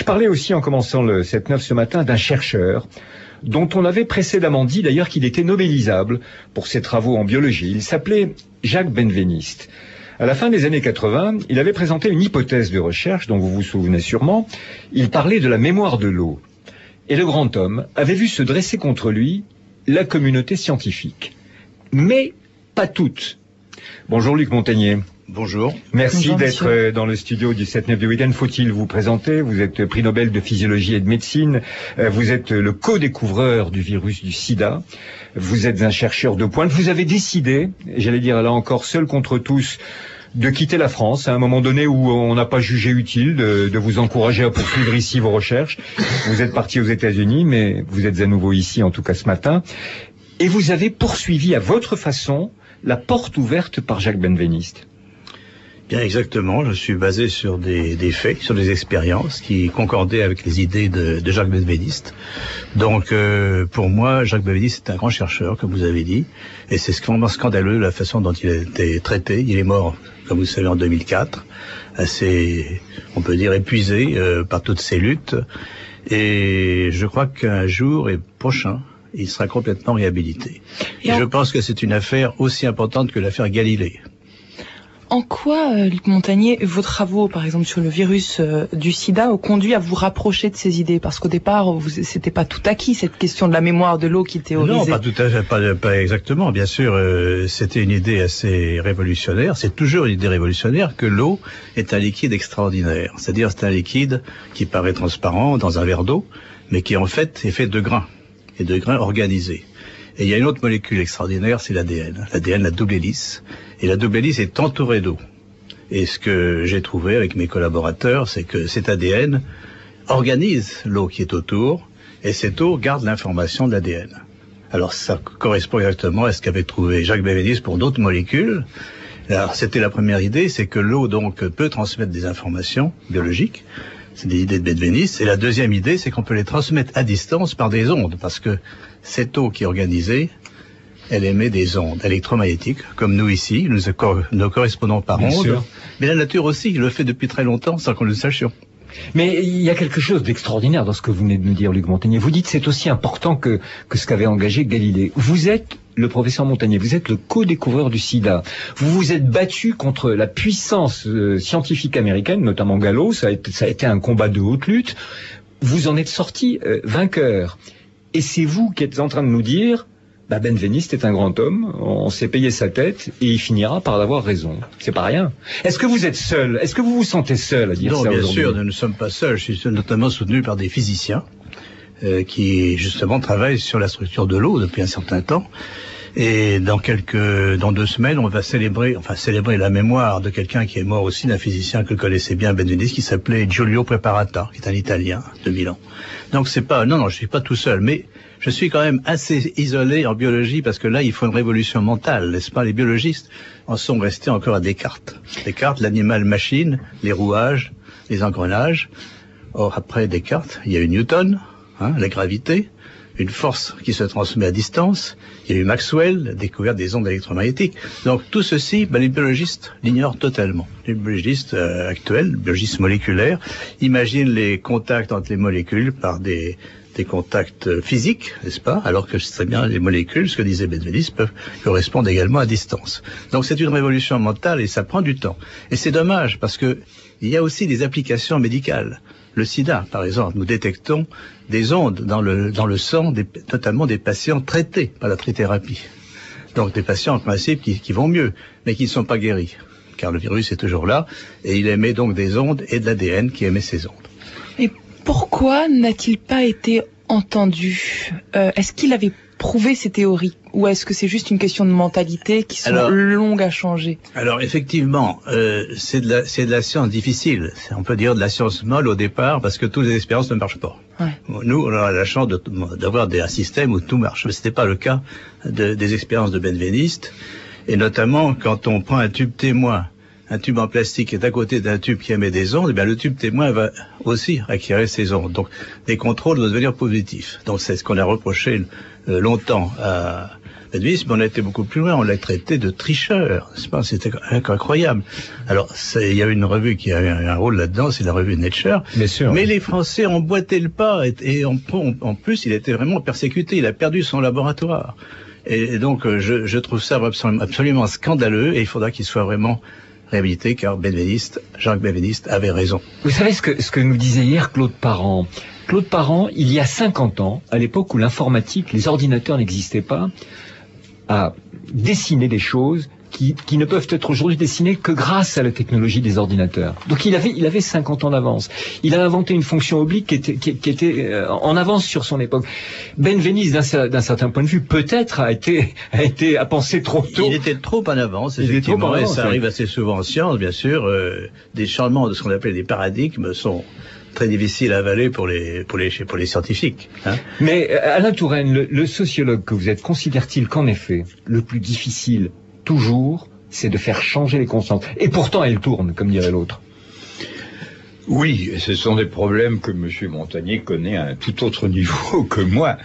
Je parlais aussi en commençant le 7-9 ce matin d'un chercheur dont on avait précédemment dit d'ailleurs qu'il était nobélisable pour ses travaux en biologie. Il s'appelait Jacques Benveniste. À la fin des années 80, il avait présenté une hypothèse de recherche dont vous vous souvenez sûrement. Il parlait de la mémoire de l'eau. Et le grand homme avait vu se dresser contre lui la communauté scientifique. Mais pas toute. Bonjour Luc Montagnier. Bonjour. Merci d'être dans le studio du 7-9 du week-end. Faut-il vous présenter? Vous êtes prix Nobel de physiologie et de médecine. Vous êtes le co-découvreur du virus du sida. Vous êtes un chercheur de pointe. Vous avez décidé, j'allais dire là encore seul contre tous, de quitter la France à un moment donné où on n'a pas jugé utile de vous encourager à poursuivre ici vos recherches. Vous êtes parti aux États-Unis, mais vous êtes à nouveau ici, en tout cas ce matin. Et vous avez poursuivi à votre façon la porte ouverte par Jacques Benveniste. Bien exactement, je suis basé sur des faits, sur des expériences qui concordaient avec les idées de Jacques Benveniste. Donc pour moi, Jacques Benveniste est un grand chercheur, comme vous avez dit, et c'est vraiment scandaleux la façon dont il a été traité. Il est mort, comme vous le savez, en 2004, assez, on peut dire, épuisé par toutes ces luttes, et je crois qu'un jour et prochain, il sera complètement réhabilité. Et je pense que c'est une affaire aussi importante que l'affaire Galilée. En quoi, Luc Montagnier, vos travaux, par exemple, sur le virus du sida, ont conduit à vous rapprocher de ces idées? Parce qu'au départ, c'était pas tout acquis, cette question de la mémoire de l'eau qui théorisait. Non, pas tout à fait, pas exactement. Bien sûr, c'était une idée assez révolutionnaire. C'est toujours une idée révolutionnaire que l'eau est un liquide extraordinaire. C'est-à-dire, c'est un liquide qui paraît transparent dans un verre d'eau, mais qui en fait est fait de grains, et de grains organisés. Et il y a une autre molécule extraordinaire, c'est l'ADN. L'ADN, la double hélice. Et la double hélice est entourée d'eau. Et ce que j'ai trouvé avec mes collaborateurs, c'est que cet ADN organise l'eau qui est autour, et cette eau garde l'information de l'ADN. Alors ça correspond exactement à ce qu'avait trouvé Jacques Benveniste pour d'autres molécules. Alors c'était la première idée, c'est que l'eau donc peut transmettre des informations biologiques. C'est des idées de Benveniste. Et la deuxième idée, c'est qu'on peut les transmettre à distance par des ondes, parce que cette eau qui est organisée, elle émet des ondes électromagnétiques, comme nous ici, nous correspondons par ondes. Sûr. Mais la nature aussi le fait depuis très longtemps, sans que nous le sachions. Mais il y a quelque chose d'extraordinaire dans ce que vous venez de nous dire, Luc Montagnier. Vous dites que c'est aussi important que ce qu'avait engagé Galilée. Vous êtes le professeur Montagnier, vous êtes le co-découvreur du sida. Vous vous êtes battu contre la puissance scientifique américaine, notamment Gallo. Ça a été un combat de haute lutte. Vous en êtes sorti vainqueur. Et c'est vous qui êtes en train de nous dire, Benveniste est un grand homme, on s'est payé sa tête et il finira par avoir raison. C'est pas rien. Est-ce que vous êtes seul? Est-ce que vous vous sentez seul à dire ça aujourd'hui? Non, bien sûr, nous ne sommes pas seuls. Je suis notamment soutenu par des physiciens qui justement travaillent sur la structure de l'eau depuis un certain temps. Et dans 2 semaines, on va célébrer la mémoire de quelqu'un qui est mort aussi, d'un physicien que connaissait bien Benveniste, qui s'appelait Giulio Preparata, qui est un Italien de Milan. Donc c'est pas, non, je suis pas tout seul, mais je suis quand même assez isolé en biologie parce que là, il faut une révolution mentale, n'est-ce pas? Les biologistes en sont restés encore à Descartes. Descartes, l'animal-machine, les rouages, les engrenages. Or, après Descartes, il y a eu Newton, la gravité, une force qui se transmet à distance. Il y a eu Maxwell, découverte des ondes électromagnétiques. Donc tout ceci, les biologistes l'ignorent totalement. Les biologistes actuels, les biologistes moléculaires, imaginent les contacts entre les molécules par des contacts physiques, n'est-ce pas? Alors que c'est très bien, les molécules, ce que disait Benveniste, peuvent correspondre également à distance. Donc c'est une révolution mentale et ça prend du temps. Et c'est dommage parce que il y a aussi des applications médicales. Le sida, par exemple, nous détectons des ondes dans le sang, notamment des patients traités par la trithérapie. Donc des patients en principe qui vont mieux, mais qui ne sont pas guéris, car le virus est toujours là, et il émet donc des ondes et de l'ADN qui émet ces ondes. Et pourquoi n'a-t-il pas été entendu? Est-ce qu'il avait prouvé ses théories? Ou est-ce que c'est juste une question de mentalité qui sont longues à changer? Alors effectivement, c'est de la science difficile. On peut dire de la science molle au départ parce que toutes les expériences ne marchent pas. Ouais. Nous, on a la chance d'avoir un système où tout marche. Mais ce n'était pas le cas des expériences de Benveniste. Et notamment quand on prend un tube témoin un tube en plastique est à côté d'un tube qui émet des ondes, eh bien le tube témoin va aussi acquérir ces ondes. Donc les contrôles doivent devenir positifs. Donc c'est ce qu'on a reproché longtemps à Benveniste, mais on a été beaucoup plus loin, on l'a traité de tricheur, n'est-ce pas? C'était incroyable. Alors il y a une revue qui a eu un rôle là-dedans, c'est la revue Nature. Bien sûr. Mais les Français emboîtaient le pas et en plus il était vraiment persécuté, il a perdu son laboratoire. Et donc je trouve ça absolument scandaleux et il faudra qu'il soit vraiment réhabilité car Jacques Benveniste avait raison. Vous savez ce que nous disait hier Claude Parent? Claude Parent, il y a 50 ans, à l'époque où l'informatique, les ordinateurs n'existaient pas, a dessiné des choses qui ne peuvent être aujourd'hui dessinées que grâce à la technologie des ordinateurs. Donc il avait 50 ans d'avance. Il a inventé une fonction oblique qui était en avance sur son époque. Benveniste, d'un certain point de vue, peut-être a pensé trop tôt. Il était trop en avance, effectivement, et ça arrive assez souvent en science, bien sûr. Des changements de ce qu'on appelle des paradigmes sont très difficile à avaler pour les scientifiques. Hein. Mais Alain Touraine, le sociologue que vous êtes, considère-t-il qu'en effet, le plus difficile, toujours, c'est de faire changer les constantes? Et pourtant, elles tournent, comme dirait l'autre. Oui, ce sont des problèmes que M. Montagnier connaît à un tout autre niveau que moi.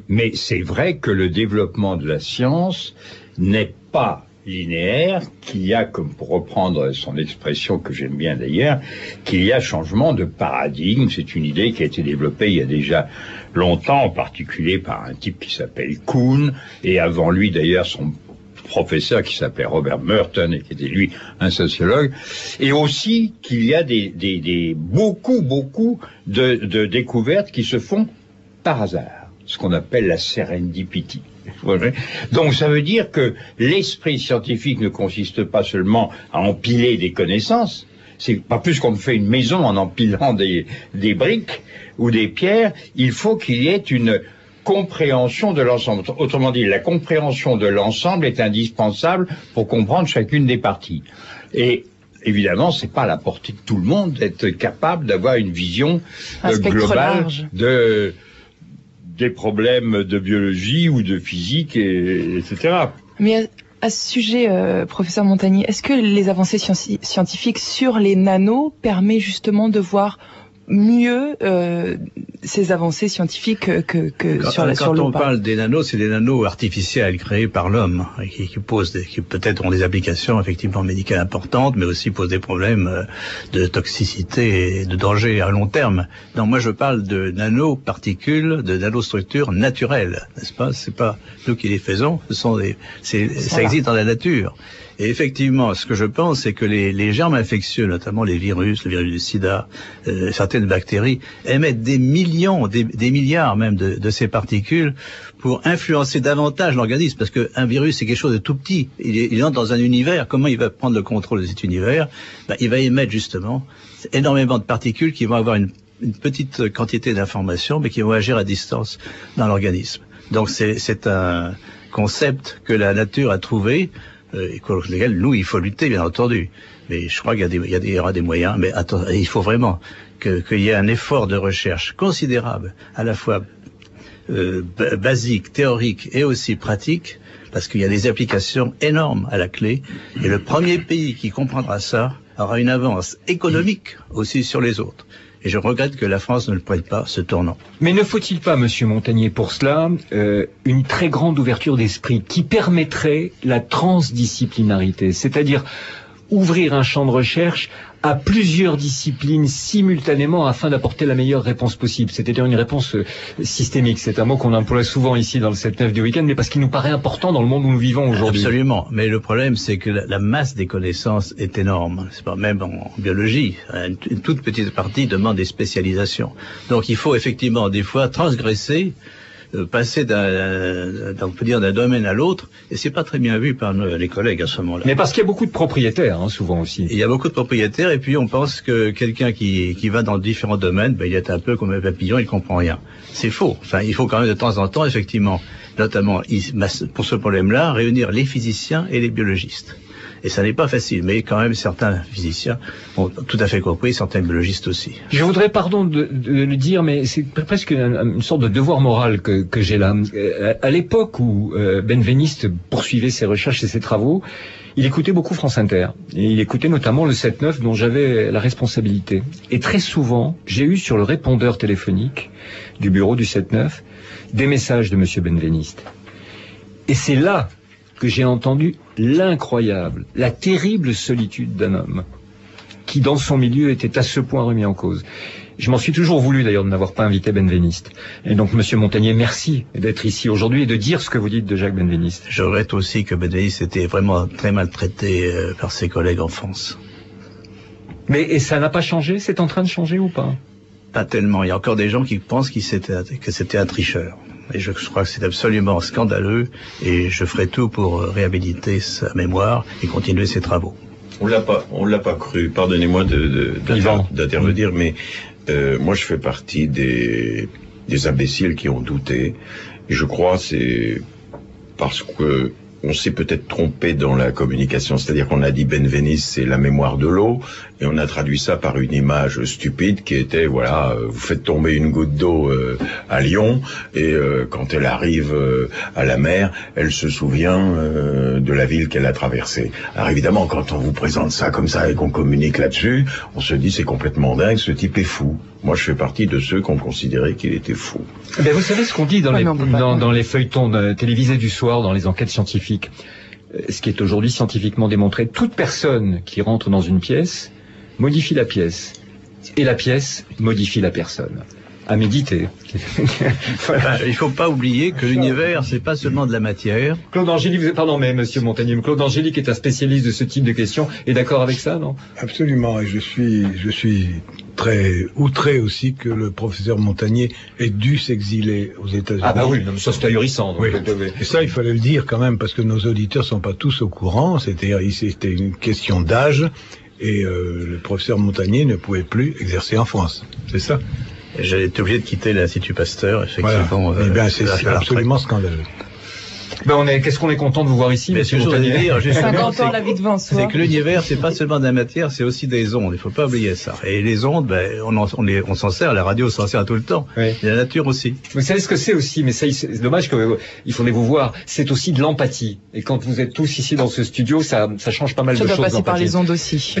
Mais c'est vrai que le développement de la science n'est pas linéaire, qu'il y a, comme pour reprendre son expression que j'aime bien d'ailleurs, qu'il y a changement de paradigme. C'est une idée qui a été développée il y a déjà longtemps, en particulier par un type qui s'appelle Kuhn, et avant lui d'ailleurs son professeur qui s'appelait Robert Merton, et qui était lui un sociologue, et aussi qu'il y a beaucoup de découvertes qui se font par hasard, ce qu'on appelle la serendipity. Donc ça veut dire que l'esprit scientifique ne consiste pas seulement à empiler des connaissances, c'est pas plus qu'on fait une maison en empilant des briques ou des pierres, il faut qu'il y ait une compréhension de l'ensemble. Autrement dit, la compréhension de l'ensemble est indispensable pour comprendre chacune des parties. Et évidemment, c'est pas à la portée de tout le monde d'être capable d'avoir une vision globale des problèmes de biologie ou de physique, etc. Mais à ce sujet, professeur Montagnier, est-ce que les avancées scientifiques sur les nanos permettent justement de voir mieux ces avancées scientifiques que sur quand on parle des nanos, c'est des nanos artificiels créés par l'homme qui peut-être ont des applications effectivement médicales importantes, mais aussi posent des problèmes de toxicité et de danger à long terme. Donc moi je parle de nanoparticules, de nanostructures naturelles, n'est-ce pas? C'est pas nous qui les faisons, ça existe dans la nature. Et effectivement, ce que je pense, c'est que les germes infectieux, notamment les virus, le virus du sida, certaines bactéries, émettent des millions, des milliards même de ces particules pour influencer davantage l'organisme. Parce qu'un virus, c'est quelque chose de tout petit. Il entre dans un univers. Comment il va prendre le contrôle de cet univers? Il va émettre justement énormément de particules qui vont avoir une petite quantité d'informations, mais qui vont agir à distance dans l'organisme. Donc c'est un concept que la nature a trouvé, et contre lesquels nous il faut lutter bien entendu, mais je crois qu'il y aura des moyens, mais il faut vraiment qu'il y ait un effort de recherche considérable, à la fois basique, théorique et aussi pratique, parce qu'il y a des applications énormes à la clé, et le premier pays qui comprendra ça aura une avance économique aussi sur les autres. Et je regrette que la France ne le prenne pas, ce tournant. Mais ne faut-il pas, Monsieur Montagnier, pour cela, une très grande ouverture d'esprit qui permettrait la transdisciplinarité, c'est-à-dire ouvrir un champ de recherche à plusieurs disciplines simultanément afin d'apporter la meilleure réponse possible, c'est-à-dire une réponse systémique. C'est un mot qu'on emploie souvent ici dans le 7-9 du week-end, mais parce qu'il nous paraît important dans le monde où nous vivons aujourd'hui. Absolument, mais le problème c'est que la masse des connaissances est énorme, c'est pas même en biologie, une toute petite partie demande des spécialisations. Donc il faut effectivement des fois transgresser, passer d'un domaine à l'autre, et c'est pas très bien vu par les collègues à ce moment-là. Mais parce qu'il y a beaucoup de propriétaires, souvent aussi. Il y a beaucoup de propriétaires, et puis on pense que quelqu'un qui va dans différents domaines, il est un peu comme un papillon, il comprend rien. C'est faux. Enfin, il faut quand même de temps en temps, effectivement, notamment pour ce problème-là, réunir les physiciens et les biologistes. Et ça n'est pas facile, mais quand même certains physiciens ont tout à fait compris, certains biologistes aussi. Je voudrais, pardon de le dire, mais c'est presque une sorte de devoir moral que j'ai là. À l'époque où Benveniste poursuivait ses recherches et ses travaux, il écoutait beaucoup France Inter. Et il écoutait notamment le 7-9 dont j'avais la responsabilité. Et très souvent, j'ai eu sur le répondeur téléphonique du bureau du 7-9 des messages de Monsieur Benveniste. Et c'est là que j'ai entendu l'incroyable, la terrible solitude d'un homme qui, dans son milieu, était à ce point remis en cause. Je m'en suis toujours voulu, d'ailleurs, de n'avoir pas invité Benveniste. Et donc, Monsieur Montagnier, merci d'être ici aujourd'hui et de dire ce que vous dites de Jacques Benveniste. Je regrette aussi que Benveniste était vraiment très maltraité par ses collègues en France. Mais et ça n'a pas changé? C'est en train de changer ou pas? Pas tellement. Il y a encore des gens qui pensent que c'était un tricheur. Et je crois que c'est absolument scandaleux et je ferai tout pour réhabiliter sa mémoire et continuer ses travaux. On l'a pas cru. Pardonnez-moi d'intervenir, mais moi je fais partie des imbéciles qui ont douté. Et je crois c'est parce que on s'est peut-être trompé dans la communication, c'est-à-dire qu'on a dit Benveniste c'est la mémoire de l'eau, et on a traduit ça par une image stupide qui était, voilà, vous faites tomber une goutte d'eau à Lyon, et quand elle arrive à la mer, elle se souvient de la ville qu'elle a traversée. Alors évidemment, quand on vous présente ça comme ça et qu'on communique là-dessus, on se dit c'est complètement dingue, ce type est fou. Moi, je fais partie de ceux qui ont considéré qu'il était fou. Ben, vous savez ce qu'on dit dans les feuilletons télévisés du soir, dans les enquêtes scientifiques, ce qui est aujourd'hui scientifiquement démontré, toute personne qui rentre dans une pièce modifie la pièce, et la pièce modifie la personne. À méditer. Voilà. Il faut pas oublier que l'univers, c'est pas seulement de la matière. Claude Angélique, pardon, mais Monsieur Montagnier, Claude Angélique est un spécialiste de ce type de questions, est d'accord avec ça, non? Absolument, et je suis très outré aussi que le professeur Montagnier ait dû s'exiler aux États-Unis. Ah bah oui, non, mais ça c'est ahurissant. Donc, oui. Et ça, il fallait le dire quand même, parce que nos auditeurs sont pas tous au courant. C'était une question d'âge, et le professeur Montagnier ne pouvait plus exercer en France. C'est ça? J'ai été obligé de quitter l'Institut Pasteur, effectivement. Voilà. Eh bien, c'est absolument scandaleux. Ben qu'est-ce qu'on est content de vous voir ici, Monsieur Montagnier. 50 ans la vie devant soi. C'est que l'univers, c'est pas seulement de la matière, c'est aussi des ondes. Il faut pas oublier ça. Et les ondes, on s'en sert, la radio s'en sert tout le temps. Oui. Et la nature aussi. Vous savez ce que c'est aussi, mais ça, c'est dommage il faudrait vous voir. C'est aussi de l'empathie. Et quand vous êtes tous ici dans ce studio, ça change pas mal de choses. Ça doit passer par les ondes aussi.